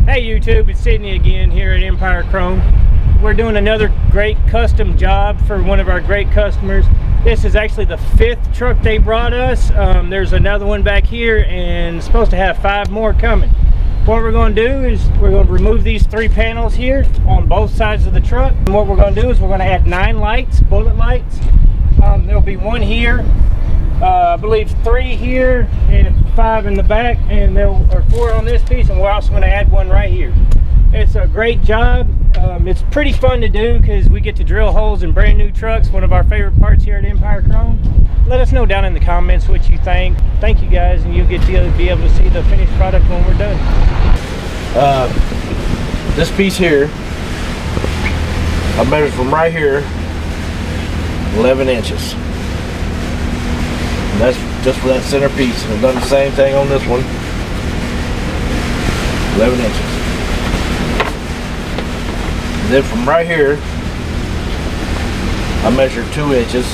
Hey YouTube, it's Sidney again here at Empire Chrome. We're doing another great custom job for one of our great customers. This is actually the 5th truck they brought us. There's another one back here and supposed to have 5 more coming. What we're going to do is we're going to remove these 3 panels here on both sides of the truck. And what we're going to do is we're going to add 9 lights, bullet lights. There'll be 1 here, I believe 3 here, and 5 in the back, and there are 4 on this piece, and we're also going to add 1 right here. It's a great job. It's pretty fun to do because we get to drill holes in brand new trucks, one of our favorite parts here at Empire Chrome. Let us know down in the comments what you think. Thank you guys, and you'll get to be able to see the finished product when we're done. This piece here, I measured from right here 11 inches. And that's just for that center piece. And I've done the same thing on this one. 11 inches. And then from right here, I measured 2 inches.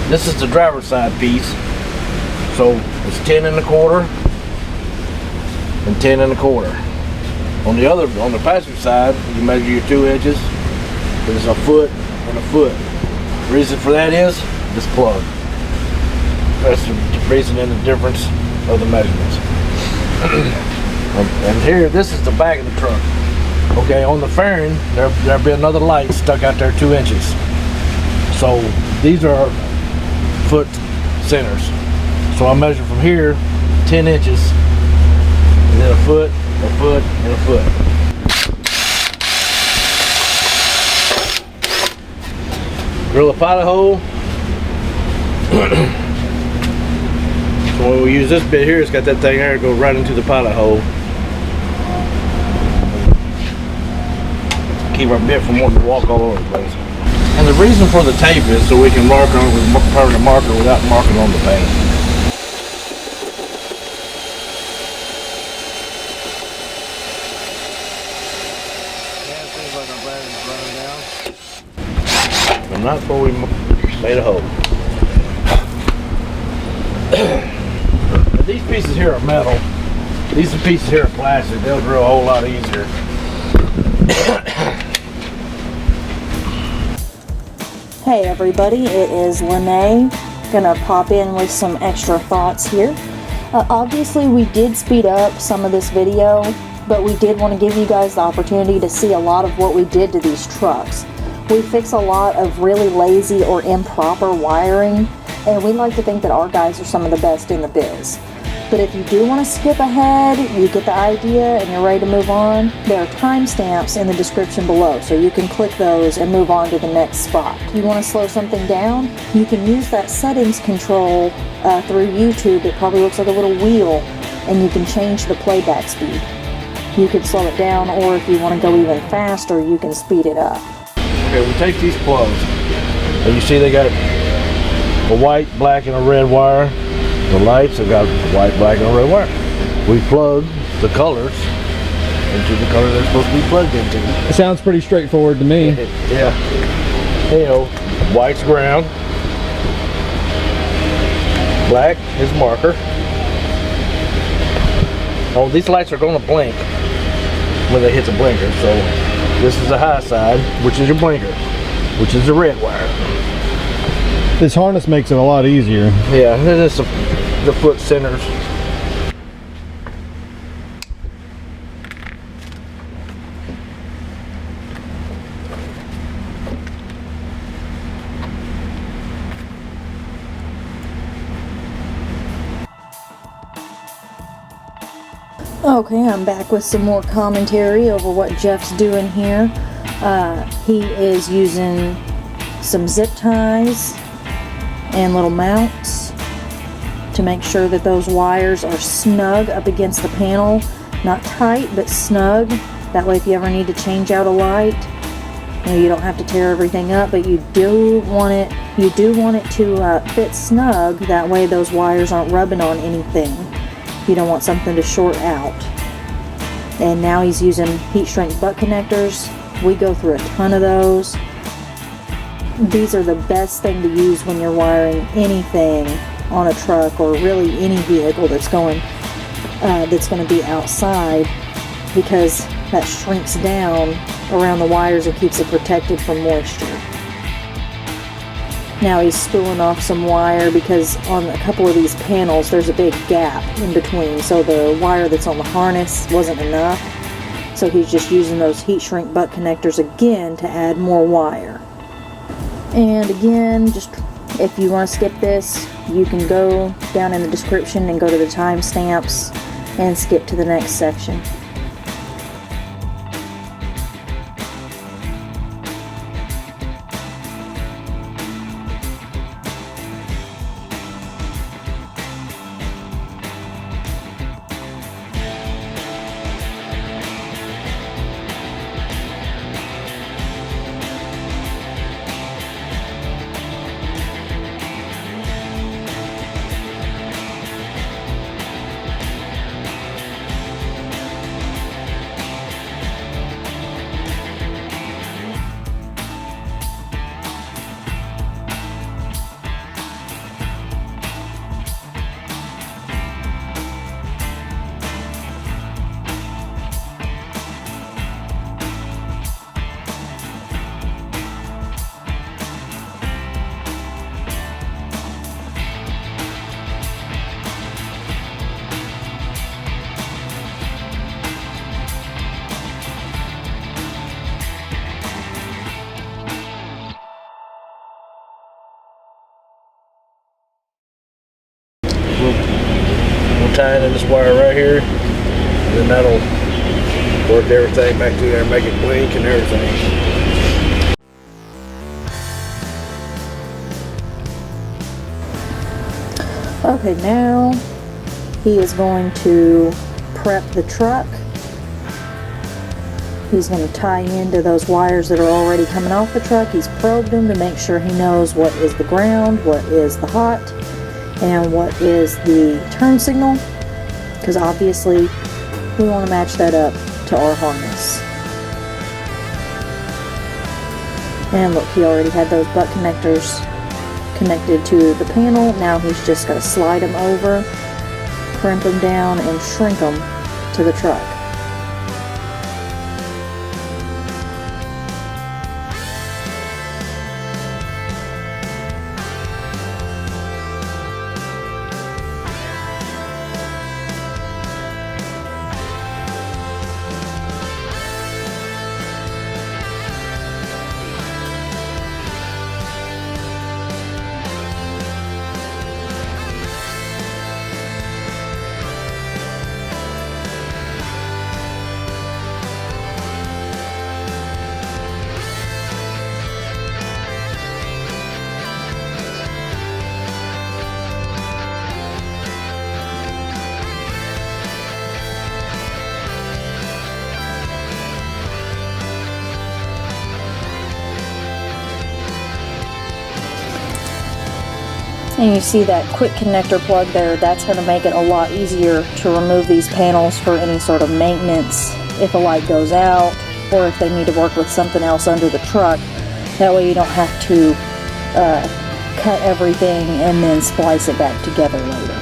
This is the driver's side piece. So it's 10 1/4 and 10 1/4. On the passenger side, you measure your 2 inches. There's a foot and a foot. The reason for that is this plug. That's the reason and the difference of the measurements. And here, this is the back of the truck. Okay, on the fairing, there'll be another light stuck out there 2 inches. So these are foot centers. So I measure from here 10 inches, and then a foot, and a foot. Drill a pilot hole. So when we use this bit here, it's got that thing there, it goes right into the pilot hole. Keep our bit from wanting to walk all over the place. And the reason for the tape is so we can mark on it with a permanent marker without marking on the paint. Yeah, it seems like our battery's running down. And not before we made a hole. These pieces here are metal. These pieces here are plastic. They'll drill a whole lot easier. Hey everybody, it is Lene. Gonna pop in with some extra thoughts here. Obviously we did speed up some of this video, but we did want to give you guys the opportunity to see a lot of what we did to these trucks. We fix a lot of really lazy or improper wiring, and we like to think that our guys are some of the best in the biz. But if you do want to skip ahead, you get the idea and you're ready to move on, there are timestamps in the description below, so you can click those and move on to the next spot. If you want to slow something down, you can use that settings control through YouTube. It probably looks like a little wheel, and you can change the playback speed. You can slow it down, or if you want to go even faster, you can speed it up. Okay, we take these plugs, and you see they got a white, black, and a red wire. The lights have got white, black, and a red wire. We plug the colors into the color they're supposed to be plugged into. It sounds pretty straightforward to me. Yeah. You know, white's ground, black is marker. Oh, these lights are going to blink when they hit the blinker. So this is the high side, which is your blinker, which is the red wire. This harness makes it a lot easier. Yeah, and then it's the foot centers. Okay, I'm back with some more commentary over what Jeff's doing here. He is using some zip ties and little mounts to make sure that those wires are snug up against the panel. Not tight, but snug. That way if you ever need to change out a light, you don't have to tear everything up, but you do want it to fit snug. That way those wires aren't rubbing on anything. You don't want something to short out. And now he's using heat shrink butt connectors. We go through a ton of those. These are the best thing to use when you're wiring anything on a truck or really any vehicle that's going to be outside. because that shrinks down around the wires and keeps it protected from moisture. Now he's spooling off some wire because on a couple of these panels there's a big gap in between, so the wire that's on the harness wasn't enough. So he's just using those heat shrink butt connectors again to add more wire. And again, just if you want to skip this, you can go down in the description and go to the timestamps and skip to the next section. We'll tie in this wire right here, and then that'll work everything back through there and make it blink and everything. Okay, now he is going to prep the truck. He's going to tie into those wires that are already coming off the truck. He's probed them to make sure he knows what is the ground, what is the hot, and what is the turn signal, because obviously we want to match that up to our harness. And look, he already had those butt connectors connected to the panel. Now he's just going to slide them over, crimp them down, and shrink them to the truck. And you see that quick connector plug there, that's going to make it a lot easier to remove these panels for any sort of maintenance if a light goes out or if they need to work with something else under the truck. That way you don't have to cut everything and then splice it back together later.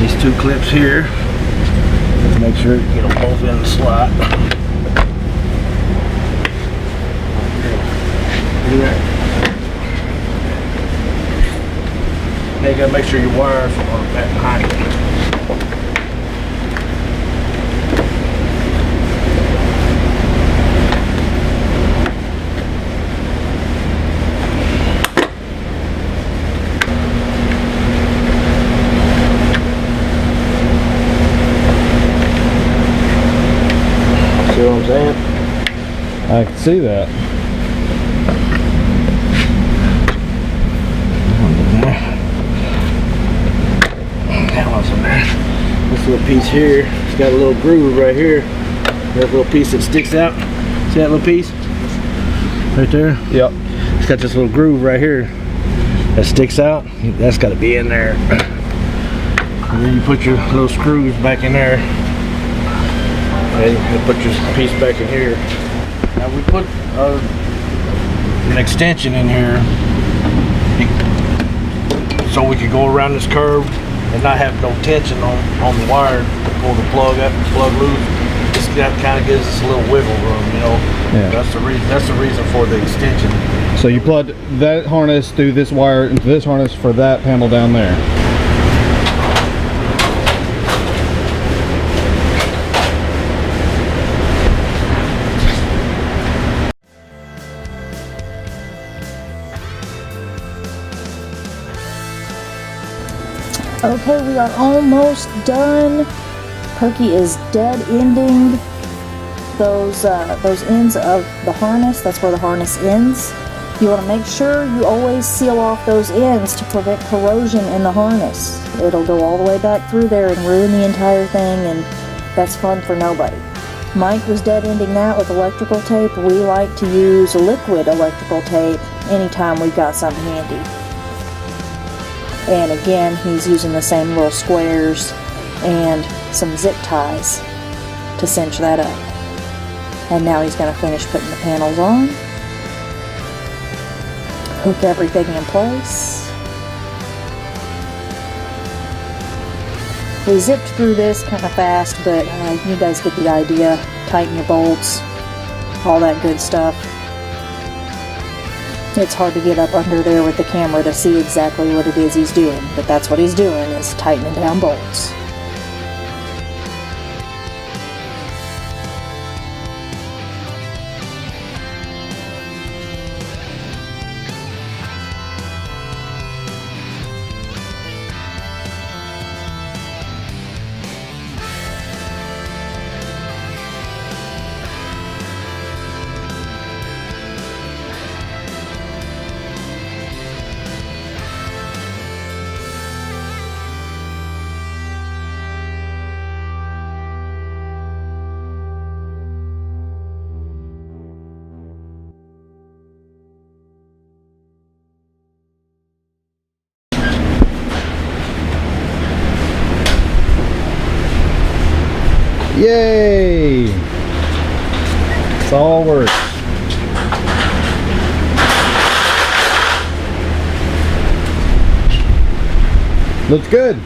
These two clips here, make sure you get them both in the slot. Do that. Now you gotta make sure your wires are back behind you. See what I'm saying? I can see that. That one's in there. This little piece here, it's got a little groove right here. That little piece that sticks out. See that little piece? Right there? Yep. It's got this little groove right here that sticks out. That's got to be in there. And then you put your little screws back in there. Okay, and put your piece back in here. Now we put an extension in here so we could go around this curve and not have no tension on the wire to pull the plug up, plug loose. That kind of gives us a little wiggle room, you know. Yeah. That's the reason for the extension. So you plugged that harness through this wire into this harness for that panel down there. Okay, we are almost done. Perky is dead ending those ends of the harness. That's where the harness ends. You want to make sure you always seal off those ends to prevent corrosion in the harness. It'll go all the way back through there and ruin the entire thing, and that's fun for nobody. Mike was dead ending that with electrical tape. We like to use liquid electrical tape anytime we've got something handy. And again, he's using the same little squares and some zip ties to cinch that up. And now he's going to finish putting the panels on. Hook everything in place. We zipped through this kind of fast, but you guys get the idea. Tighten your bolts, all that good stuff. It's hard to get up under there with the camera to see exactly what it is he's doing, but that's what he's doing, is tightening down bolts. Yay! It's all works. Looks good.